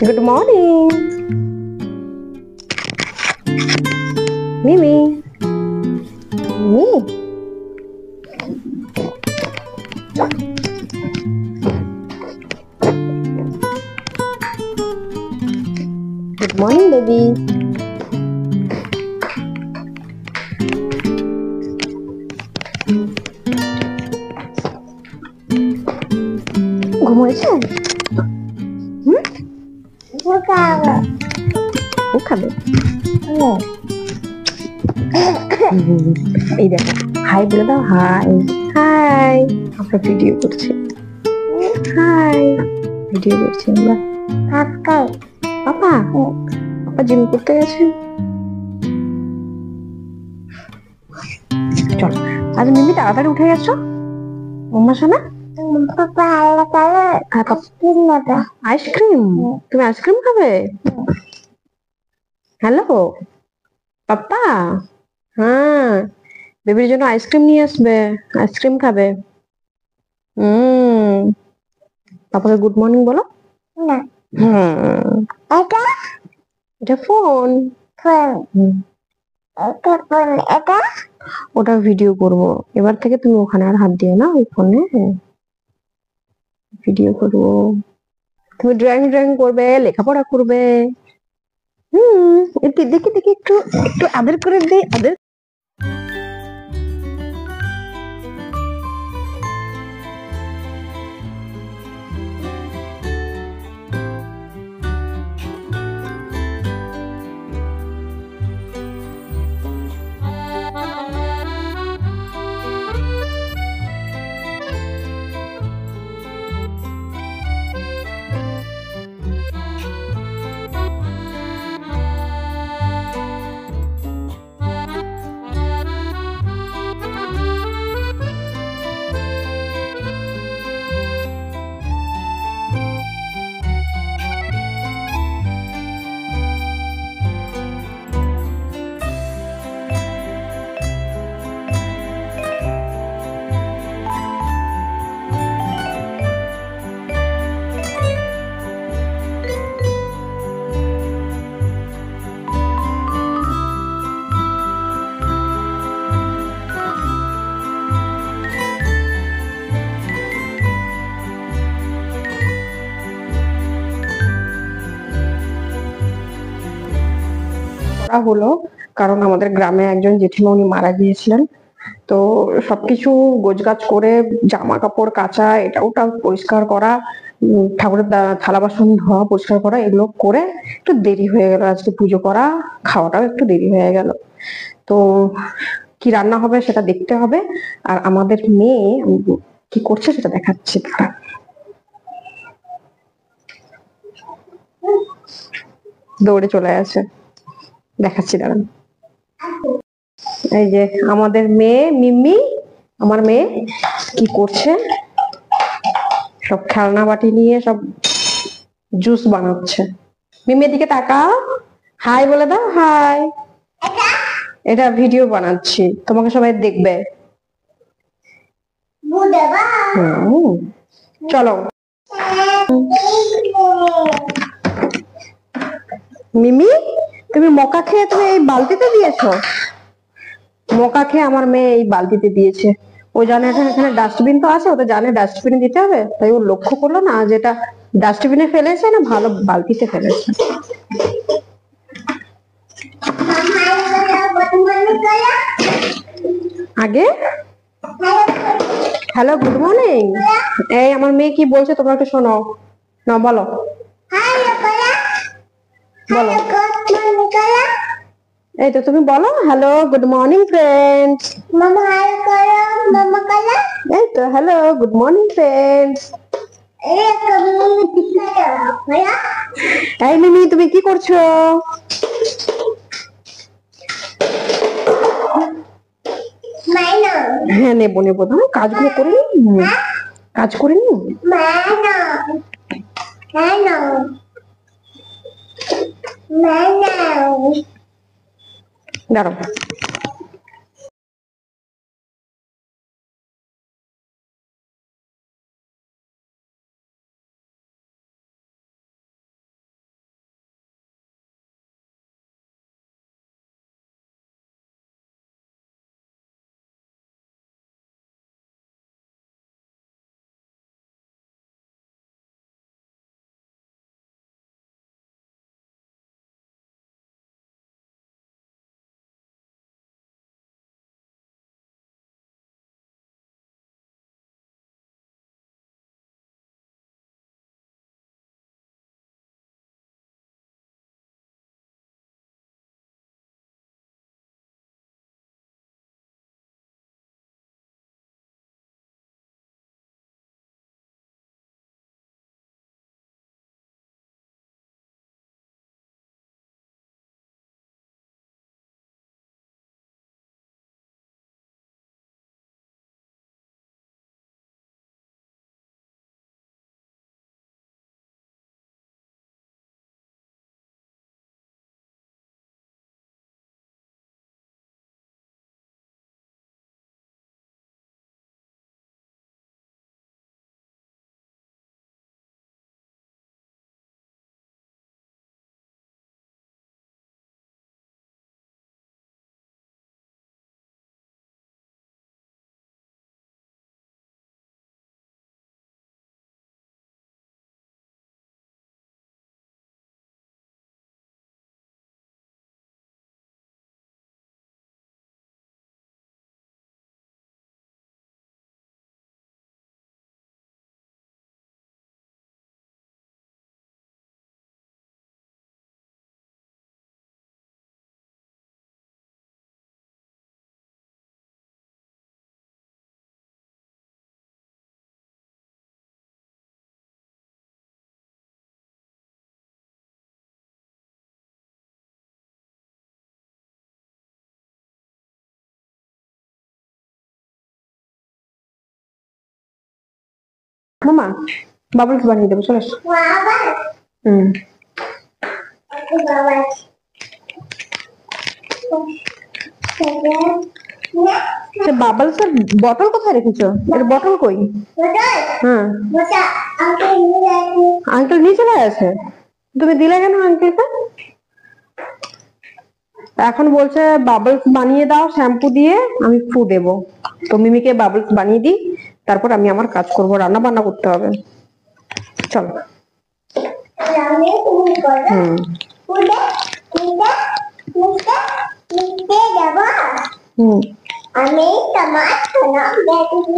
Good morning, Mimi. Mimi. Good morning, baby. ঘুমোয়েছেন? ও খাবে। এই দেখো, হাই বলে দাও। হাই হাই, আমরা ভিডিও করছি। হাই, ভিডিও করছি আমরা। পাপা পাপা জিম করতে গেছে। চল, আজ মিমি তাড়াতাড়ি উঠে গেছো। মাম্মা শোনা, আইসক্রিম। তুমি আইসক্রিম খাবে? হ্যালো পাপা, হ্যাঁ বেবির জন্য আইসক্রিম নিয়ে আসবে। আইসক্রিম খাবে। পাপাকে গুড মর্নিং বলো। এটা ফোন। ওটা ভিডিও করবো এবার থেকে। তুমি ওখানে আর হাত দিও না, ওই ফোনে ভিডিও করবো। তুমি ড্রয়িং ড্রয়িং করবে, লেখাপড়া করবে। দেখি দেখি একটু একটু আদর করে দিই, আদর। হলো কারণ আমাদের গ্রামে একজন জেঠিমা উনি মারা গিয়েছিলেন। তো সবকিছু গোছগাছ করে জামা কাপড় কাচা, এটা ওটা পরিষ্কার করা, ঠাকুরের থালা বাসন ধোয়া পরিষ্কার করা, এগুলো করে একটু দেরি হয়ে গেল। আজকে পুজো করা খাওয়াটাও একটু দেরি হয়ে গেল। তো কি রান্না হবে সেটা দেখতে হবে। আর আমাদের মেয়ে কি করছে সেটা দেখাচ্ছি। দৌড়ে চলে আসে, দেখাচ্ছি দাঁড়ান। এই যে আমাদের মেয়ে মিমি, আমার মেয়ে কি করছে, সব খেলনা বাটি নিয়ে সব জুস বানাচ্ছে। মিমির দিকে তাকাও, হাই বলে দাও। হাই। এটা ভিডিও বানাচ্ছি, তোমাকে সবাই দেখবে। চলো মিমি, তুমি মকা খেয়ে তুমি এই বালতিতে দিয়েছো। মকা খেয়ে আমার মেয়ে এই বালতিতে দিয়েছে। ও জানে এখানে ডাস্টবিন তো আছে, ও তো জানে ডাস্টবিনে দিতে হবে, তাই ও লক্ষ্য করলো না যেটা ডাস্টবিনে ফেলেছে না ভালো বালতিতে ফেলেছে। আগে হ্যালো গুড মর্নিং। এই আমার মেয়ে কি বলছে তোমরা একটু শোনো না, বলো বলো। এই তো তুমি বলো হ্যালো গুড মর্নিং ফ্রেন্ডস। এই তো হ্যালো গুড মর্নিং ফ্রেন্ডস। এই মিমি তুমি কি করছো? হ্যাঁ নেবো নেবো, ধরো কাজগুলো করে নি, কাজ করে নি। দাঁড়াও। মামা বাবলস বানিয়ে দেবো, চলে এসো। হুম, বাবলস এর বটল কোথায় রেখেছো? এর বটল কই? হ্যাঁ, আঙ্কেল নিয়ে চলে গেছে। তুমি দিলে কেন আঙ্কেলকে? এখন বলছে বাবলস বানিয়ে দাও শ্যাম্পু দিয়ে, আমি ফু দেবো। তো মিমিকে বাবলস বানিয়ে দিই, তারপর আমি আমার কাজ করবো, রান্না বান্না করতে হবে। চলো। হুম, হুম,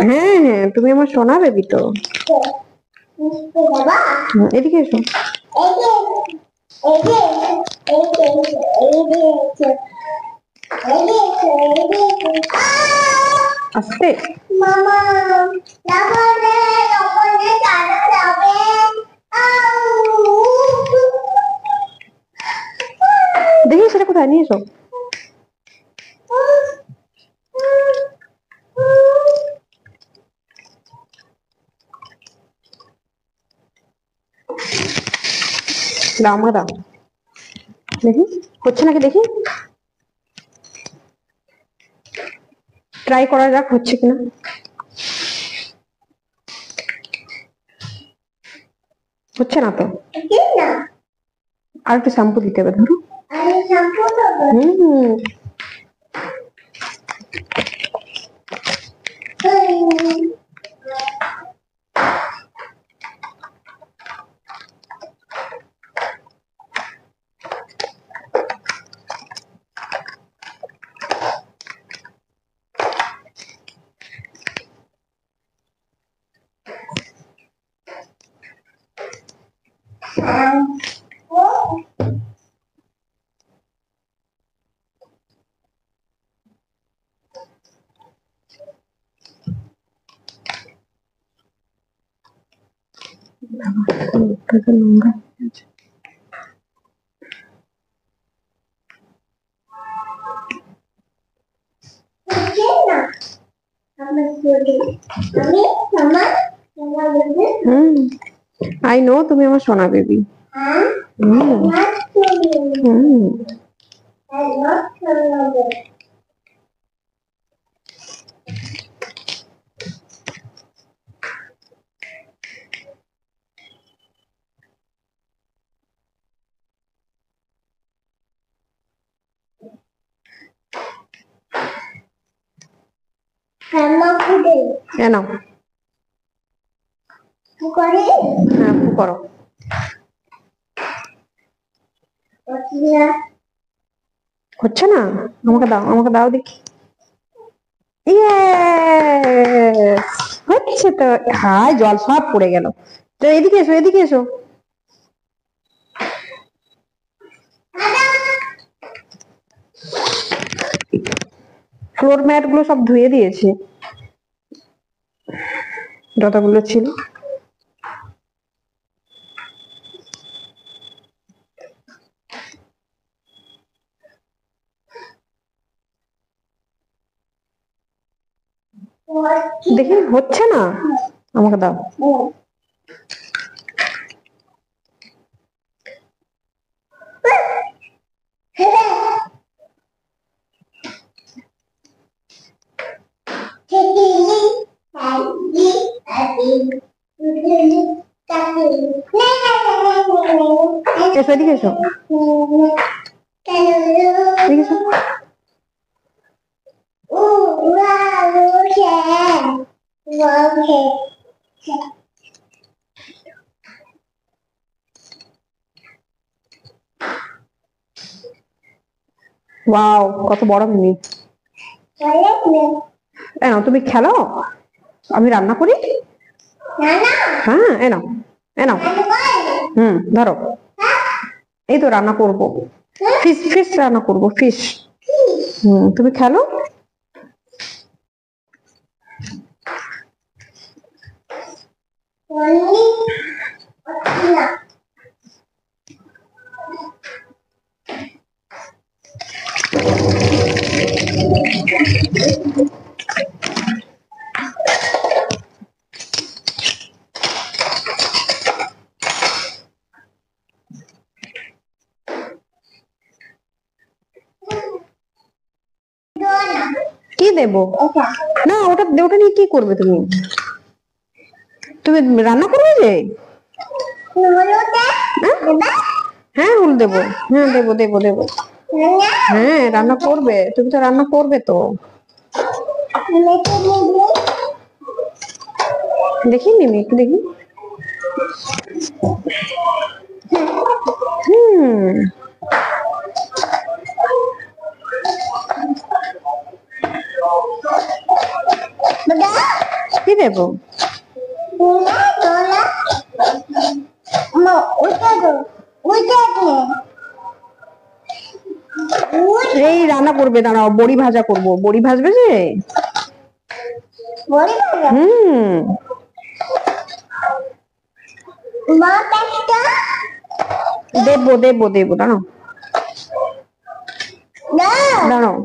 হ্যাঁ হ্যাঁ, তুমি আমার সোনা বেবি তো। এদিকে এসো। আস্তে। দেখি সেটা কোথায়, নিয়ে এসো। দাও, আমাকে দাও, দেখি হচ্ছে নাকি, দেখি ট্রাই করা যাক হচ্ছে কিনা। হচ্ছে না তো, আর একটু শ্যাম্পু দিতে হবে, ধরো। হুম, নোংরা। হুম, আই নো তুমি আমার সোনা বেবি। হুম, হুম, এ নাও। হ্যাঁ, ফু করো। হচ্ছে না, আমাকে দাও, আমাকে দাও দেখি। ইয়েস, হচ্ছে তো। হাই, জল সব পড়ে গেল। তো এদিকে এসো, এদিকে এসো। ফ্লোর ম্যাট গুলো সব ধুয়ে দিয়েছি, যতগুলো ছিল। দেখি হচ্ছে না, আমাকে দাও। এসো, এদিকে এসো, এদিকে এসো। ওয়াও, কত বড় মিমি। নাও, তুমি খেলো, আমি রান্না করি। হ্যাঁ, এ নাও, এ নাও। হুম, ধরো। এই তো রান্না করবো, ফিশ ফিশ রান্না করবো, ফিশ। হুম, তুমি খেলো। দেবো না, ওটা ওটা নিয়ে কি করবে তুমি? তুমি রান্না করবে যে? হ্যাঁ হলুদ দেবো, হ্যাঁ দেবো দেবো দেবো। হ্যাঁ রান্না করবে, তুমি তো রান্না করবে তো। দেখি মিমি একটু দেখি। কি দেবো? এই রান্না করবে, দাঁড়াও বড়ি ভাজা করবো, বড়ি ভাজবে যে? দেবো দেবো দেবো, দাঁড়াও দাঁড়াও।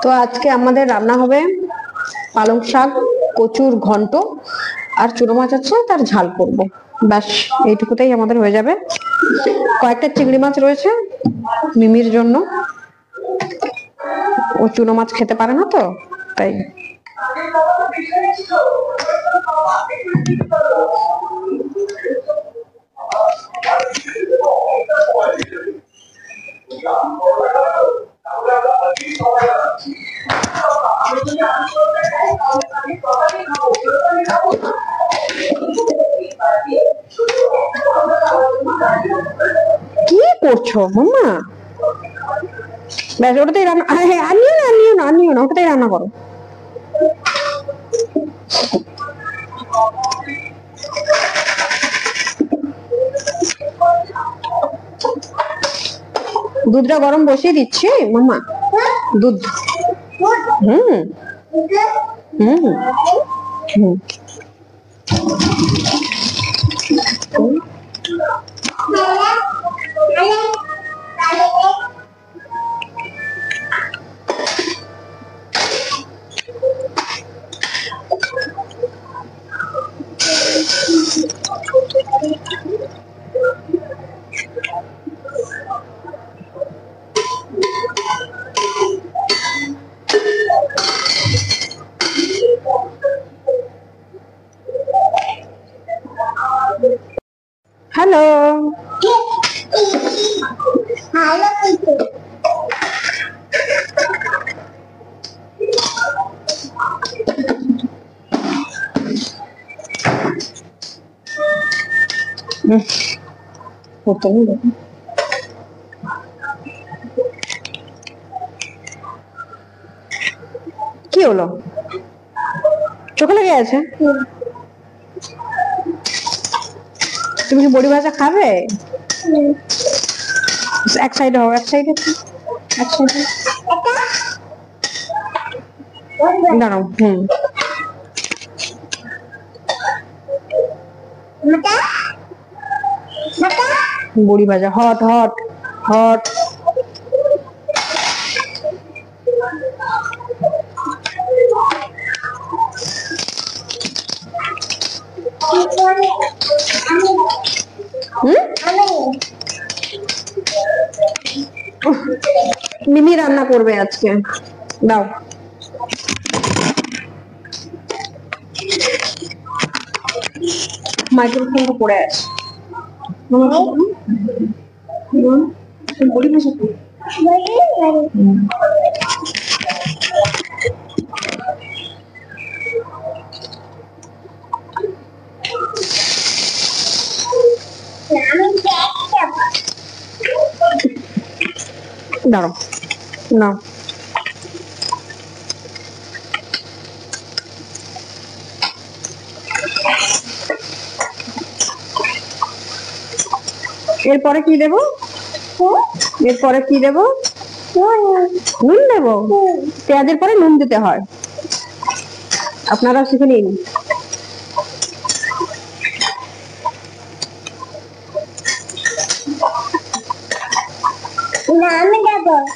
তো আজকে আমাদের রান্না হবে পালং শাক, কচুর ঘন্ট আর চুনো মাছ আছে, তার ঝাল করব। ব্যাস এইটুকুতেই আমাদের হয়ে যাবে। কয়েকটা চিংড়ি মাছ রয়েছে মিমির জন্য, ও চুনো মাছ খেতে পারে না তো তাই। কি করছো মাম্মা? ব্যাস ওটাতেই রান্না, আনিও না আনিও না আনিও না, ওটাতেই রান্না করো। দুধটা গরম বসিয়ে দিচ্ছি মাম্মা, দুধ। হুম হুম হুম। হ্যালো কি হলো? চোখে লেগে আছে? তুমি কি বড়ি ভাজা খাবে? এক সাইডে হও, এক সাইডে, এক সাইডে দাঁড়াও। বড়ি ভাজা হট হট হট। মিমি রান্না করবে আজকে, দাও। মাইক্রোফোনটা পড়ে আছে। বড়ি ভাজা দাঁড়াও না, এরপরে কি দেবো? এরপরে কি দেবো? নুন দেবো। পেঁয়াজের পরে নুন দিতে হয়, আপনারা শিখে নিন।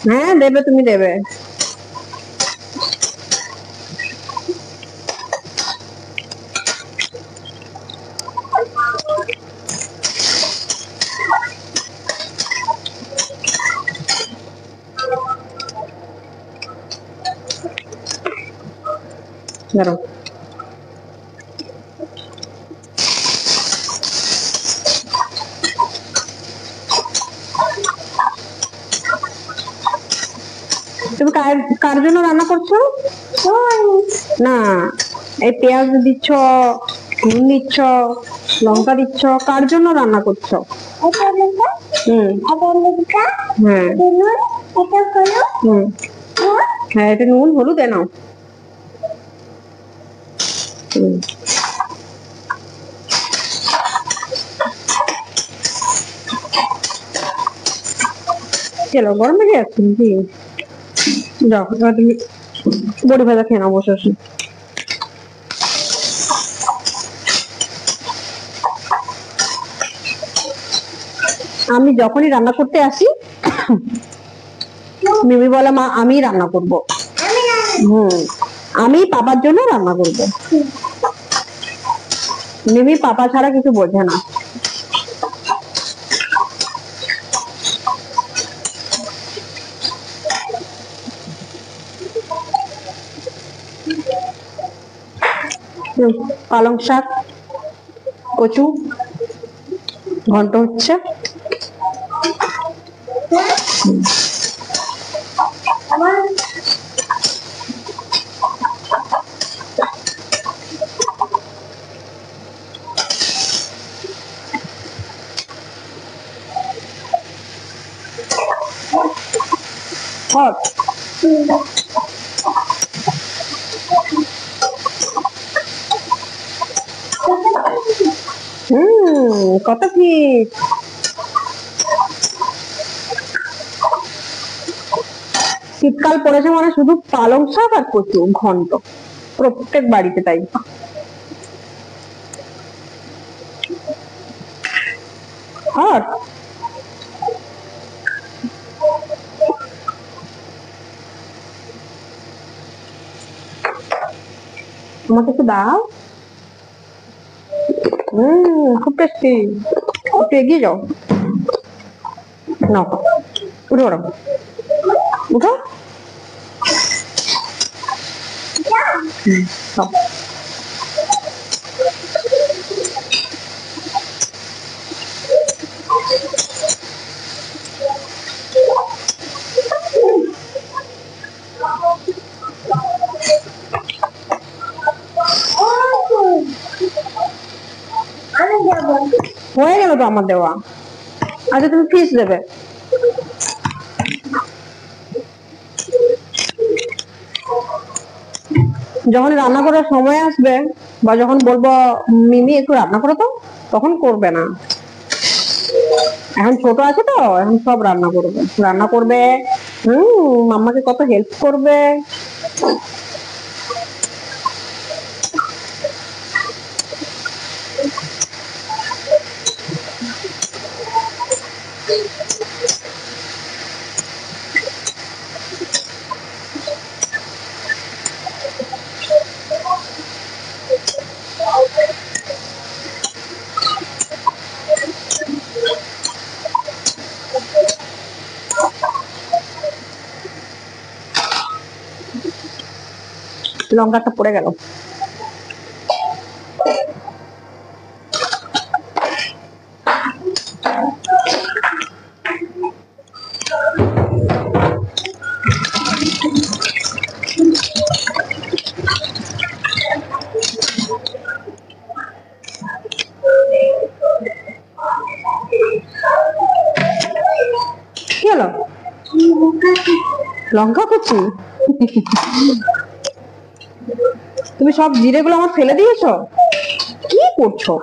হ্যাঁ দেবে, তুমি দেবে। দাঁড়াও, তুমি কার জন্য রান্না করছো? না, এই পেঁয়াজ দিচ্ছ, নুন দিচ্ছ, লঙ্কা দিচ্ছ, কার জন্য রান্না করছো? হ্যাঁ, এটা নুন হলুদ নাও। চলো, গরম লেগে যাচ্ছে নাকি? যাও, তুমি বড়ি ভাজা খেয়ে নাও বসে বসে। আমি যখনই রান্না করতে আসি মিমি বলে, মা আমি রান্না করবো। আমি পাপার জন্য রান্না করবো। মিমি পাপা ছাড়া কিছু বোঝে না। পালং শাক, কচু ঘন্ট হচ্ছে। হট কত ফিট। শীতকাল পড়েছে মানে শুধু পালং শাক আর কচু ঘন্ট, প্রত্যেক বাড়িতে তাই। হট আমাকে একটু দাও। খুব টেস্টি। একটু এগিয়ে যাও, নাও, উঠো ওরকম, উঠো। হয়ে গেল তো আমার দেওয়া। আচ্ছা, তুমি ফিশ দেবে। যখন রান্না করার সময় আসবে বা যখন বলবো মিমি একটু রান্না করো তো, তখন করবে না। এখন ছোট আছে তো, এখন সব রান্না করবে। মাম্মাকে কত হেল্প করবে। লঙ্কাটা পড়ে গেল। কি হলো? লঙ্কা কুচি? তুমি সব জিরে গুলো আমার ফেলে দিয়েছো? কি করছো?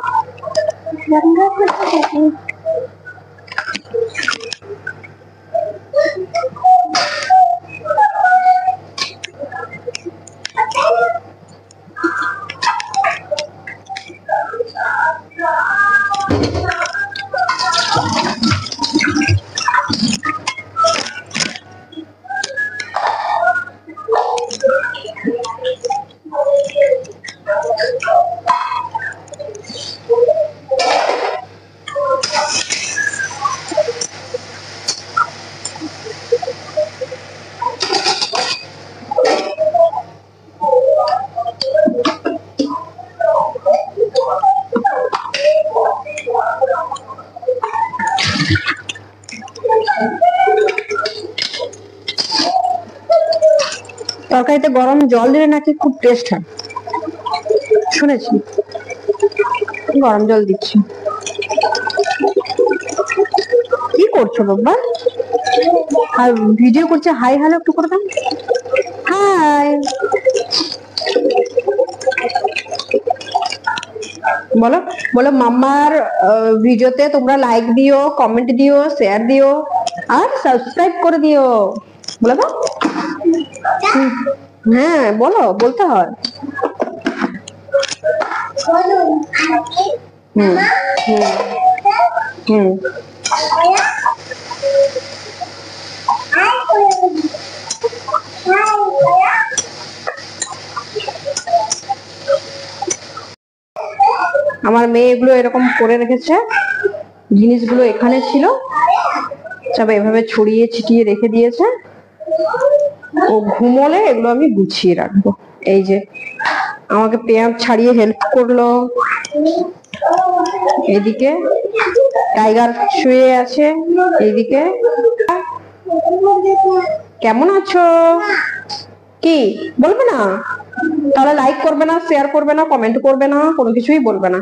তরকারিতে গরম জল দিলে নাকি খুব টেস্ট হয়, শুনেছি। গরম জল দিচ্ছি। কি করছো বাবা? আর ভিডিও করছে, হাই হ্যালো একটু করে দাও। হাই বলো, বলো মাম্মার ভিডিওতে তোমরা লাইক দিও, কমেন্ট দিও, শেয়ার দিও আর সাবস্ক্রাইব করে দিও। বলো তো। হ্যাঁ বলো, বলতে হয়। হুম হুম হুম। আমার মেয়ে এগুলো এরকম করে রেখেছে, জিনিসগুলো এখানে ছিল সব এভাবে ছড়িয়ে ছিটিয়ে রেখে দিয়েছে। ও ঘুমোলে এগুলো আমি গুছিয়ে রাখবো। এই যে আমাকে পেঁয়াজ ছাড়িয়ে হেল্প করলো, এদিকে টাইগার শুয়ে আছে, এইদিকে। কেমন আছো? কি বলবে না? তাহলে লাইক করবে না, শেয়ার করবে না, কমেন্ট করবে না, কোনো কিছুই বলবে না।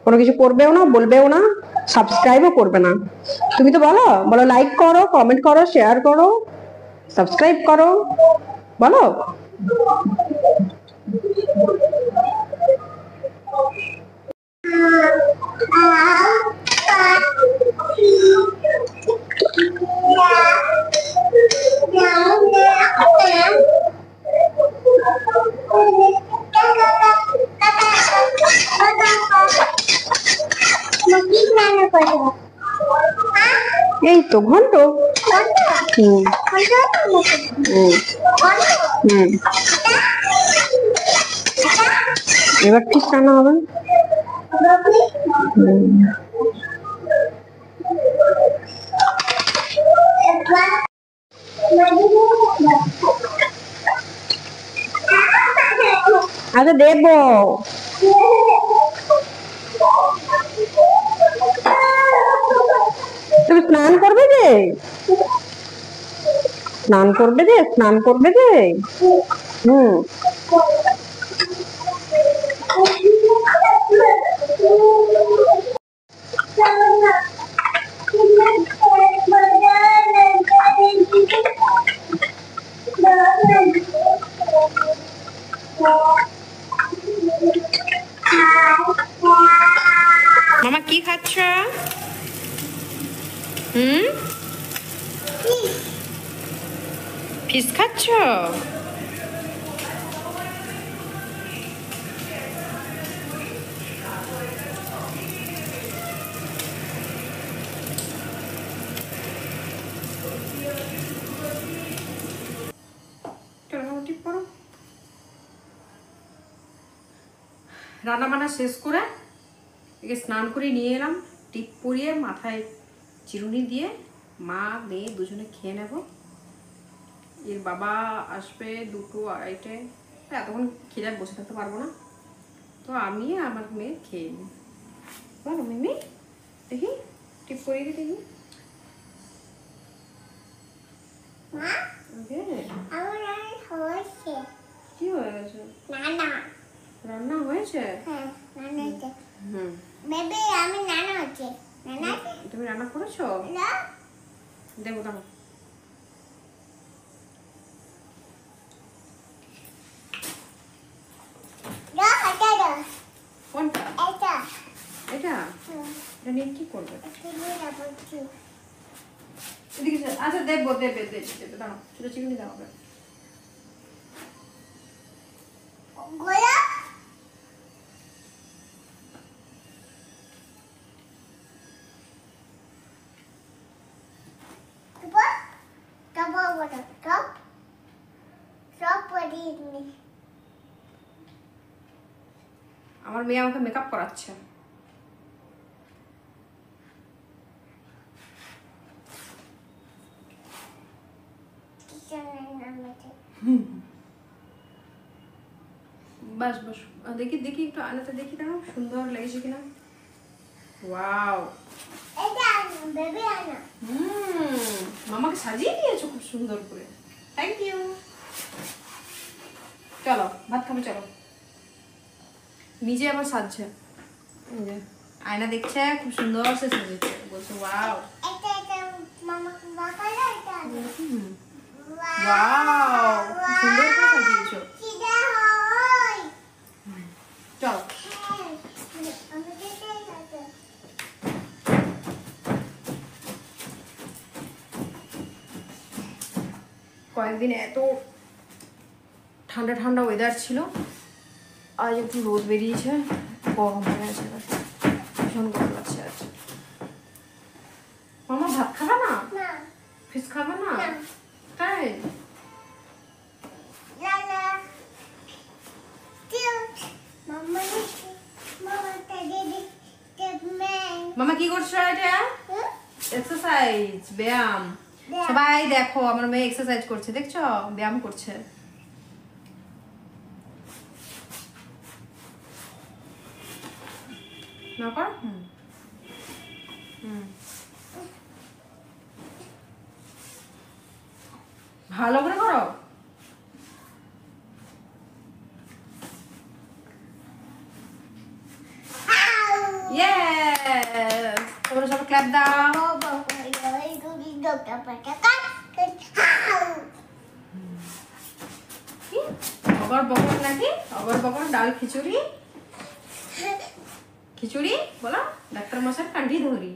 কোনো কিছু করবেও না, বলবেও না, সাবস্ক্রাইবও করবে না। তুমি তো বলো, বলো লাইক করো, কমেন্ট করো, শেয়ার করো, সাবস্ক্রাইব করো, বলো। এই তো ঘন্ট। হুম হুম হুম। এবার ঠিক রান্না হবে। আচ্ছা দেবো। তুমি স্নান করবে যে? স্নান করবে যে? স্নান করবে যে? হুম। মামা কি খাচ্ছ? হুম, ফিশ খাচ্ছ? রান্না বান্না শেষ করে একে স্নান করে নিয়ে এলাম, টিপ পরিয়ে মাথায় চিরুনি দিয়ে মা মেয়ে দুজনে খেয়ে নেব। এর বাবা আসবে 2টো 2:30-টে, এতক্ষণ খিদে বসে থাকতে পারবো না, তো আমি আমার মেয়ে খেয়ে নিই। বলো মিমি, দেখি টিপ পরিয়ে দিই দেখি। কি হয়ে গেছে? রান্না হয়েছে? তুমি রান্না করেছো? দেবো দাও। এটা এটা নিয়ে কি করবে? এদিকে আচ্ছা দেবো, দেবে দাঁড়াও, ছোট চিকেন দেওয়া হবে। আমার মেয়ে আমাকে মেকআপ করাচ্ছে। বাস বাস দেখি দেখি একটু আয়নাতে দেখি দাঁড়াও, সুন্দর লেগেছে কিনা। ওয়াও, মামাকে সাজিয়ে দিয়েছো খুব সুন্দর করে, থ্যাংক ইউ। চলো ভাত খাবে, চলো। নিজে আবার সাজছে, আয়না দেখছে, খুব সুন্দর সে সাজেছে, বলছে ওয়াও ওয়াও, সুন্দর করে সাজিয়েছো। চলো কয়েকদিন এত ঠান্ডা ঠান্ডা ওয়েদার ছিল, আজ একটু রোদ বেরিয়েছে, গরম হয়ে গেছে, ভীষণ গরম লাগছে আজ। মামা ভাত খাবে না? ফিশ খাবে না? তাই মামা কি করছো? এটা এক্সারসাইজ, ব্যায়াম। সবাই দেখো আমার মেয়ে এক্সারসাইজ করছে, দেখছো? ব্যায়াম করছে। ভালো করে করো। তোমরা সবাই ক্ল্যাপ দাও। অগর বগর নাকি? অগর বগর ডাল খিচুড়ি, খিচুড়ি বলো, ডাক্তার মশাই কান্ডি ধরি।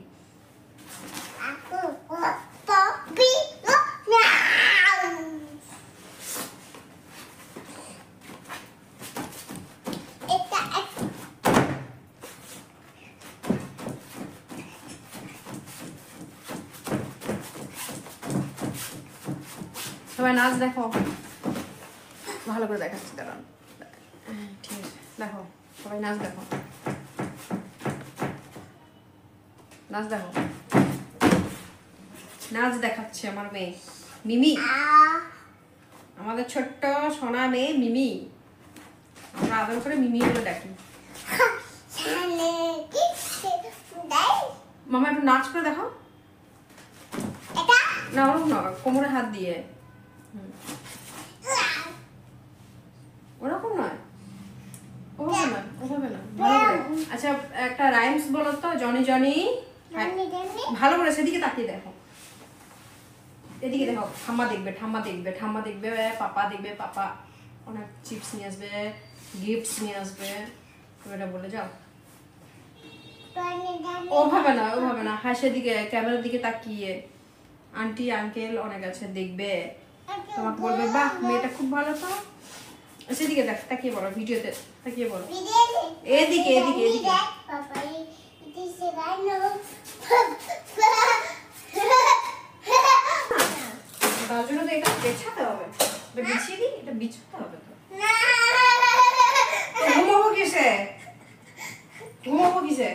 সবাই নাচ দেখো, ভালো করে দেখাচ্ছি, দাঁড়ান, ঠিক আছে, দেখো সবাই নাচ দেখো, নাচ দেখো, নাচ দেখাচ্ছে আমার মেয়ে মিমি, আমাদের ছোট্ট সোনা মেয়ে মিমি, আমরা আদর করে মিমি বলে ডাকি। মামা একটু নাচ করে দেখো। না ওরকম না, কোমরে হাত দিয়ে, ওরকম নয়, ওভাবে না, ওভাবে না, ভালো করে। আচ্ছা একটা রাইমস বলো তো, জনি জনি। ভালো করে সেদিকে তাকিয়ে দেখো, এদিকে দেখো, ঠাম্মা দেখবে, ঠাম্মা দেখবে, ঠাম্মা দেখবে, পাপা দেখবে, পাপা অনেক চিপস নিয়ে আসবে, গিফটস নিয়ে আসবে, এটা বলে যাও। ওভাবে না, ওভাবে না, হ্যাঁ সেদিকে ক্যামেরার দিকে তাকিয়ে, আন্টি আঙ্কেল অনেক আছে দেখবে, তোমাকে বলবে বাহ মেয়েটা খুব ভালো, তো সেদিকে দেখ, তাকিয়ে বলো, ভিডিওতে তাকিয়ে বলো, এদিকে এদিকে এদিকে। তার জন্য তো এটা বেছাতে হবে, এটা বিছিয়ে দিই, এটা বিছাতে হবে তো। ঘুমাবো কিসে, ঘুমাবো কিসে?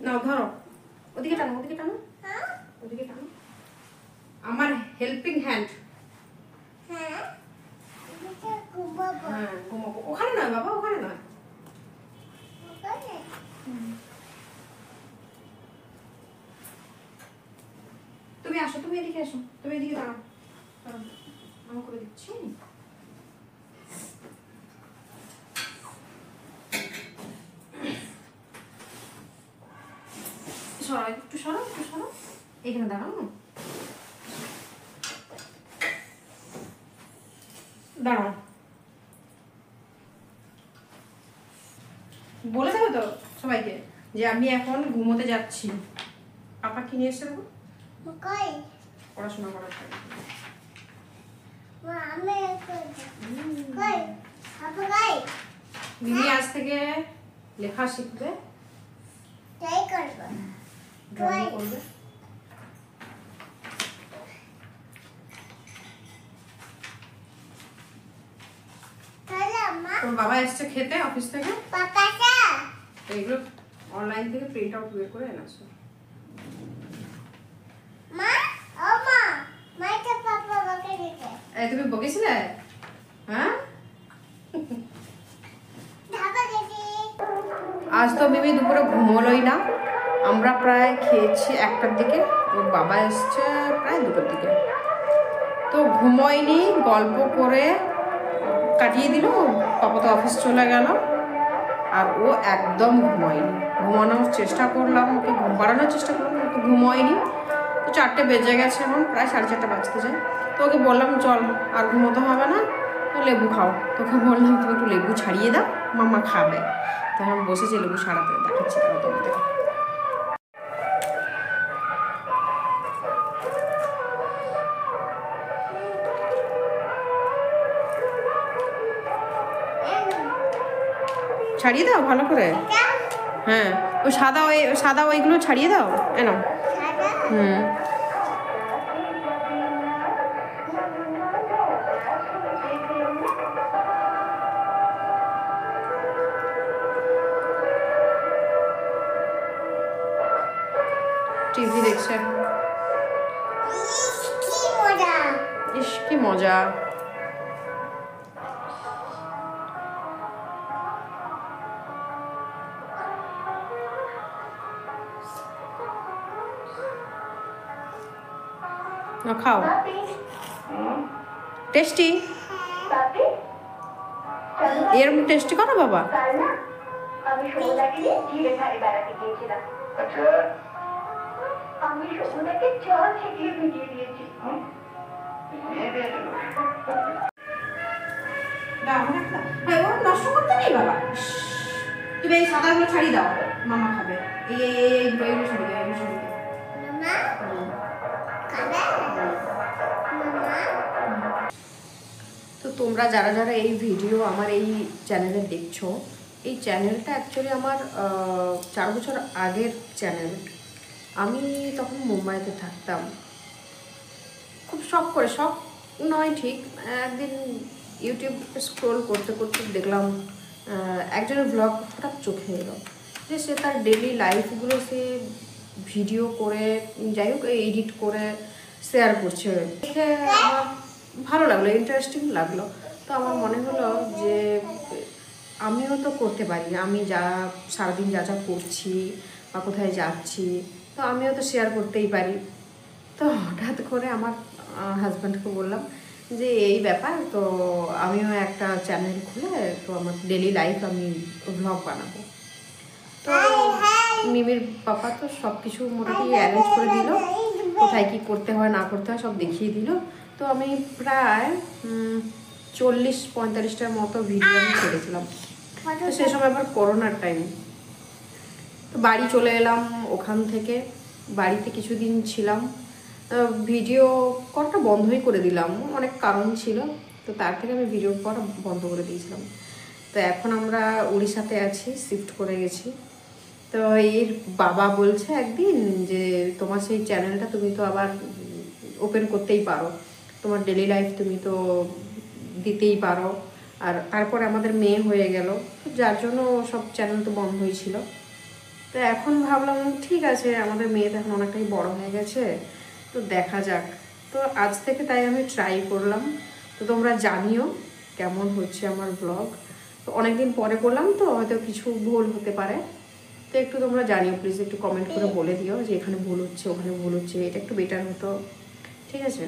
নাও ধরো, ওদিকে টানো, ওদিকে টানো, ওদিকে টানো, আমার হেল্পিং হ্যান্ড। হ্যাঁ ঘুমাবো, ওখানে নয় বাবা, ওখানে নয়, তুমি আসো, তুমি এদিকে আসো, তুমি এদিকে দাঁড়াও, আমি করে দিচ্ছি। সরো, একটু সরো, একটু সরো। এখানে দাঁড়াও, দাঁড়াও। বলে দেবো তো সবাইকে যে আমি এখন ঘুমোতে যাচ্ছি। আপা কি নিয়ে এসছে? পড়াশোনা করার জন্য। মিমি আজ থেকে লেখা শিখবে, ড্রয়িং করবে। তোর বাবা এসছে খেতে অফিস থেকে, এইগুলো অনলাইন থেকে প্রিন্ট আউট বের করে এনেছো। তুমি বকেছিলে? হ্যাঁ, আজ তো মিমি দুপুরে ঘুমোলোই না। আমরা প্রায় খেয়েছি 1টার দিকে, ওর বাবা এসছে প্রায় 2টার দিকে। তো ঘুমোয়নি, গল্প করে কাটিয়ে দিল। পাপা তো অফিস চলে গেল, আর ও একদম ঘুমোয়নি। ঘুমানোর চেষ্টা করলাম, ওকে ঘুম পাড়ানোর চেষ্টা করলাম, ওকে ঘুমোয়নি। তো 4টে বেজে গেছে, এখন প্রায় 4:30 বাজতে যায়। তো ওকে বললাম চল আর ঘুমোতে হবে না, লেবু খাও। তোকে বললাম তুমি একটু লেবু ছাড়িয়ে দাও, মামা খাবে। তখন বসেছি লেবু ছাড়াতে, দেখাচ্ছি তারা তোমাদের। ছাড়িয়ে দাও ভালো করে। হ্যাঁ, ওই সাদা ওইগুলো ছাড়িয়ে দাও। এনো। হুম, টিভি দেখছে। ইস কি মজা। খাও, টেস্টি। এরকম টেস্টি করো বাবা। আমি সমুদাকে নিয়ে ঝিলেধারে বেড়াতে গিয়েছিলাম। আচ্ছা, আমি সমুদাকে জল ছিটিয়ে ভিজিয়ে দিয়েছি। নষ্ট করতে নেই বাবা। তুমি এই সাদাগুলো ছাড়িয়ে দাও, মামা খাবে। এইগুলো ছাড়িয়ে দাও, এইগুলো ছাড়িয়ে দাও। তো তোমরা যারা যারা এই ভিডিও আমার এই চ্যানেলে দেখছো, এই চ্যানেলটা অ্যাকচুয়ালি আমার 4 বছর আগের চ্যানেল। আমি তখন মুম্বাইতে থাকতাম। খুব শখ করে, শখ নয় ঠিক, একদিন ইউটিউব স্ক্রোল করতে করতে দেখলাম একজনের ব্লগ হঠাৎ চোখে এলো, যে সে তার ডেলি লাইফগুলো সে ভিডিও করে, যাই হোক এডিট করে শেয়ার করছে। দেখে আমার ভালো লাগলো, ইন্টারেস্টিং লাগলো। তো আমার মনে হলো যে আমিও তো করতে পারি, আমি যা সারাদিন যা যা করছি বা কোথায় যাচ্ছি, তো আমিও তো শেয়ার করতেই পারি। তো হঠাৎ করে আমার হাজব্যান্ডকে বললাম যে এই ব্যাপার, তো আমিও একটা চ্যানেল খুলে তো আমার ডেলি লাইফ আমি ভ্লগ বানাবো। তো মিমির পাপা তো সব কিছু মোটামুটি অ্যারেঞ্জ করে দিল, কোথায় কী করতে হয় না করতে হয় সব দেখিয়ে দিল। তো আমি প্রায় 40-45টার মতো ভিডিও আমি ছেড়েছিলাম। তো সে সময় আবার করোনার টাইম। তো বাড়ি চলে এলাম, ওখান থেকে বাড়িতে কিছুদিন ছিলাম, ভিডিও করাটা বন্ধই করে দিলাম, অনেক কারণ ছিল। তো তার থেকে আমি ভিডিও করা বন্ধ করে দিয়েছিলাম। তো এখন আমরা উড়িষ্যাতে আছি, শিফট করে গেছি। তো এর বাবা বলছে একদিন যে তোমার সেই চ্যানেলটা তুমি তো আবার ওপেন করতেই পারো, তোমার ডেলি লাইফ তুমি তো দিতেই পারো। আর তারপরে আমাদের মেয়ে হয়ে গেল, যার জন্য সব চ্যানেল তো বন্ধ হয়েছিল। তো এখন ভাবলাম ঠিক আছে, আমাদের মেয়ে তো এখন অনেকটাই বড় হয়ে গেছে, তো দেখা যাক। তো আজ থেকে তাই আমি ট্রাই করলাম। তো তোমরা জানিও কেমন হচ্ছে আমার ব্লগ। তো অনেকদিন পরে করলাম, তো হয়তো কিছু ভুল হতে পারে, তো একটু তোমরা জানিও প্লিজ, একটু কমেন্ট করে বলে দিও যে এখানে ভুল হচ্ছে, ওখানে ভুল হচ্ছে, এটা একটু বেটার হতো। ঠিক আছে।